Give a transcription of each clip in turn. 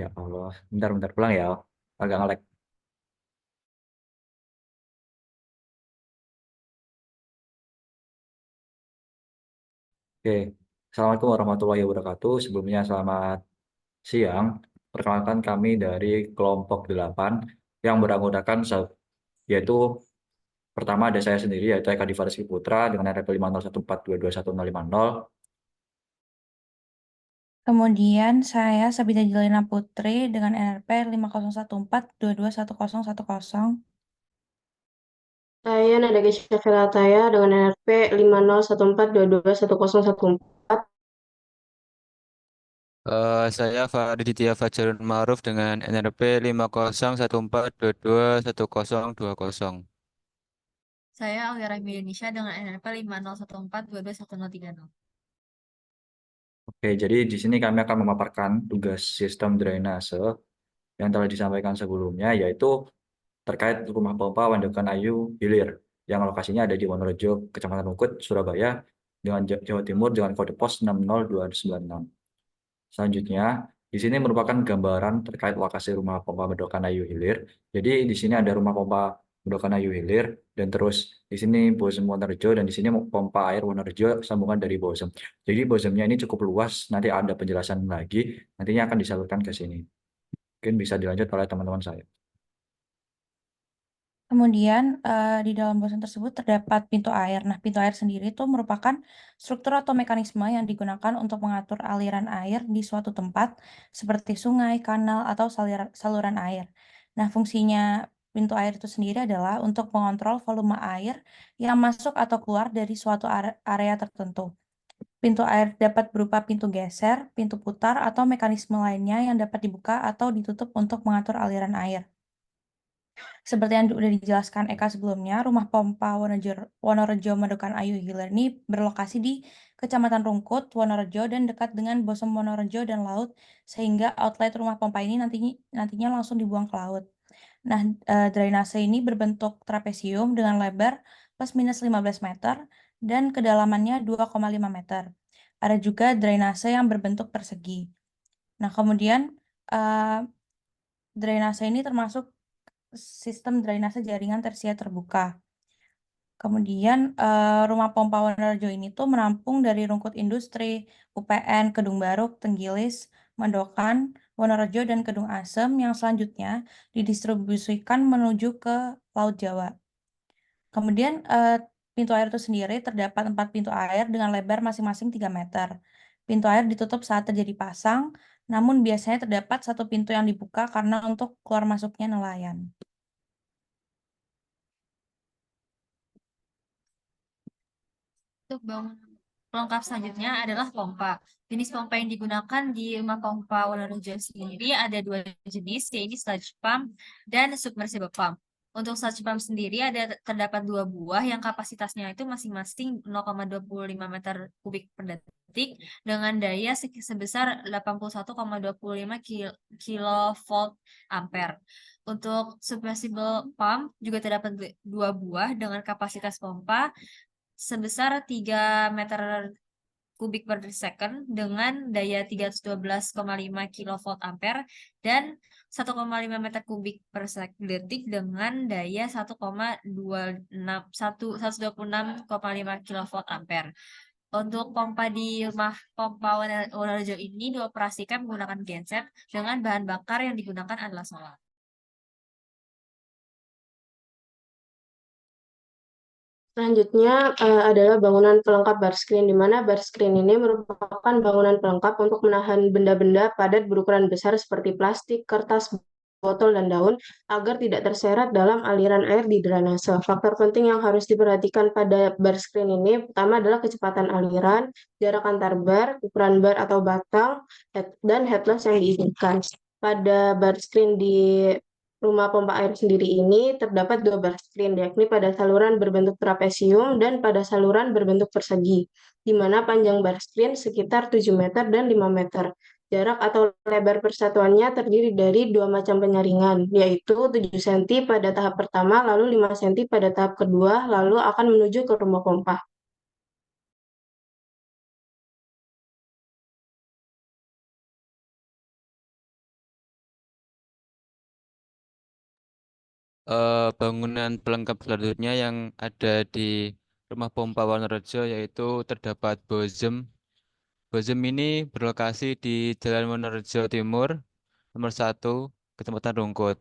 Ya Allah, bentar-bentar pulang ya. Agak ngelek. Oke. Assalamualaikum warahmatullahi wabarakatuh. Sebelumnya selamat siang. Perkenalkan kami dari kelompok 8 yang beranggotakan yaitu pertama ada saya sendiri yaitu Eka Divareski Putra dengan RP 501422150. Kemudian saya Sabita Jelena Putri dengan NRP 5014221010. Saya Nada Gesya Velataya dengan NRP 5014221014. Saya Fariditya Fajarun Ma'ruf dengan NRP 5014221020. Saya Aulia Rahmi Indonesia dengan NRP 5014221030. Oke, jadi di sini kami akan memaparkan tugas sistem drainase yang telah disampaikan sebelumnya, yaitu terkait rumah pompa Wandokan Ayu Hilir yang lokasinya ada di Wonorejo, Kecamatan Rungkut, Surabaya, dengan Jawa Timur dengan kode pos 60296. Selanjutnya, di sini merupakan gambaran terkait lokasi rumah pompa Wandokan Ayu Hilir. Jadi di sini ada rumah pompa Wandokan Ayu Hilir dan terus di sini Bosem Wonorejo dan di sini pompa air Wonorejo sambungan dari Bosem. Jadi Bosemnya ini cukup luas, nanti ada penjelasan lagi, nantinya akan disalurkan ke sini. Mungkin bisa dilanjut oleh teman-teman saya. Kemudian di dalam bosan tersebut terdapat pintu air. Nah, pintu air sendiri itu merupakan struktur atau mekanisme yang digunakan untuk mengatur aliran air di suatu tempat seperti sungai, kanal, atau saluran air. Nah, fungsinya pintu air itu sendiri adalah untuk mengontrol volume air yang masuk atau keluar dari suatu area tertentu. Pintu air dapat berupa pintu geser, pintu putar, atau mekanisme lainnya yang dapat dibuka atau ditutup untuk mengatur aliran air. Seperti yang sudah dijelaskan Eka sebelumnya, rumah pompa Wonorejo Madukan Ayu Hilir ini berlokasi di Kecamatan Rungkut, Wonorejo, dan dekat dengan Bosem Wonorejo dan laut, sehingga outlet rumah pompa ini nantinya langsung dibuang ke laut. Nah, drainase ini berbentuk trapesium dengan lebar plus minus 15 meter dan kedalamannya 2,5 meter. Ada juga drainase yang berbentuk persegi. Nah, kemudian eh, drainase ini termasuk sistem drainase jaringan tersier terbuka. Kemudian rumah pompa Wonorejo ini tuh menampung dari Rungkut Industri, UPN, Kedung Baruk, Tenggilis, Mandokan, Wonorejo, dan Kedung Asem yang selanjutnya didistribusikan menuju ke Laut Jawa. Kemudian pintu air itu sendiri terdapat 4 pintu air dengan lebar masing-masing 3 meter. Pintu air ditutup saat terjadi pasang, namun biasanya terdapat satu pintu yang dibuka karena untuk keluar masuknya nelayan. Untuk bangunan pelengkap selanjutnya adalah pompa. Jenis pompa yang digunakan di rumah pompa Wonorejo sendiri ada dua jenis, yaitu sludge pump dan submersible pump. Untuk sludge pump sendiri terdapat dua buah yang kapasitasnya itu masing-masing 0,25 meter kubik per detik dengan daya sebesar 81,25 kilovolt ampere. Untuk submersible pump juga terdapat dua buah dengan kapasitas pompa sebesar 3 meter kubik per second dengan daya 312,5 kilovolt ampere dan 1,5 meter kubik per detik dengan daya 1,26 kilovolt ampere. Untuk pompa di rumah pompa Wonorejo ini dioperasikan menggunakan genset dengan bahan bakar yang digunakan adalah solar. Selanjutnya adalah bangunan pelengkap bar screen, di mana bar screen ini merupakan bangunan pelengkap untuk menahan benda-benda padat berukuran besar seperti plastik, kertas, botol, dan daun agar tidak terseret dalam aliran air di drainase. Faktor penting yang harus diperhatikan pada bar screen ini pertama adalah kecepatan aliran, jarak antar bar, ukuran bar atau batang, dan headloss yang diizinkan. Pada bar screen di rumah pompa air sendiri ini terdapat dua bar screen, yakni pada saluran berbentuk trapesium dan pada saluran berbentuk persegi, di mana panjang bar screen sekitar 7 meter dan 5 meter. Jarak atau lebar persatuannya terdiri dari dua macam penyaringan, yaitu 7 cm pada tahap pertama, lalu 5 cm pada tahap kedua, lalu akan menuju ke rumah pompa. bangunan pelengkap selanjutnya yang ada di Rumah Pompa Wonorejo yaitu terdapat Bozem. Bozem ini berlokasi di Jalan Wonorejo Timur, nomor 1, Kecamatan Rungkut.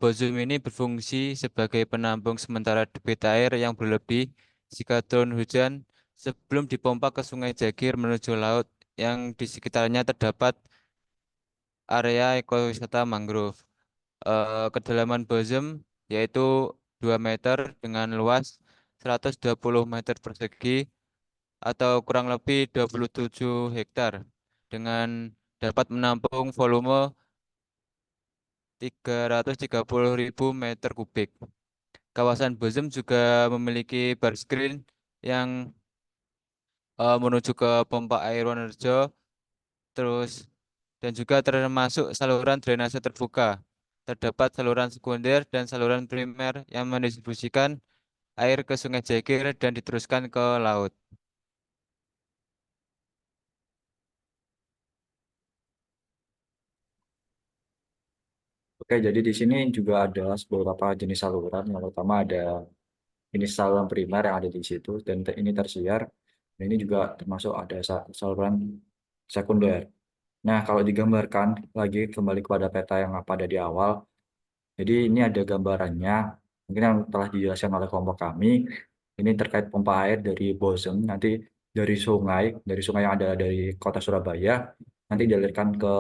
Bozem ini berfungsi sebagai penampung sementara debit air yang berlebih jika turun hujan sebelum dipompa ke Sungai Jagir menuju laut yang di sekitarnya terdapat area ekowisata mangrove. Kedalaman Bozem yaitu 2 meter dengan luas 120 meter persegi atau kurang lebih 27 hektar dengan dapat menampung volume 330.000 meter kubik. Kawasan Bozem juga memiliki bar screen yang menuju ke pompa air Wonorejo terus dan juga termasuk saluran drainase terbuka. Terdapat saluran sekunder dan saluran primer yang mendistribusikan air ke Sungai Jagir dan diteruskan ke laut. Oke, jadi di sini juga ada beberapa jenis saluran. Yang pertama ada jenis saluran primer yang ada di situ, dan ini tersier. Dan ini juga termasuk ada saluran sekunder. Nah, kalau digambarkan lagi kembali kepada peta yang apa ada di awal, jadi ini ada gambarannya, mungkin yang telah dijelaskan oleh kelompok kami, ini terkait pompa air dari Bozem, nanti dari sungai yang ada dari kota Surabaya, nanti dialirkan ke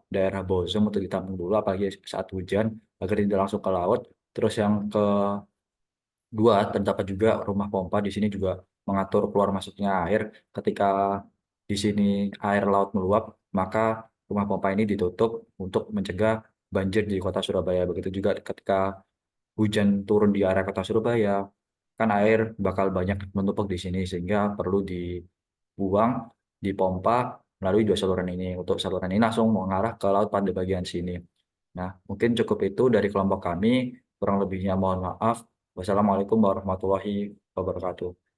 daerah Bozem untuk ditampung dulu, apalagi saat hujan, agar tidak langsung ke laut. Terus yang kedua, terdapat juga rumah pompa di sini juga mengatur keluar masuknya air. Ketika di sini air laut meluap, maka rumah pompa ini ditutup untuk mencegah banjir di kota Surabaya. Begitu juga ketika hujan turun di area kota Surabaya, kan air bakal banyak menumpuk di sini sehingga perlu dibuang, dipompa melalui dua saluran ini. Untuk saluran ini langsung mengarah ke laut pada bagian sini. Nah, mungkin cukup itu dari kelompok kami. Kurang lebihnya mohon maaf. Wassalamualaikum warahmatullahi wabarakatuh.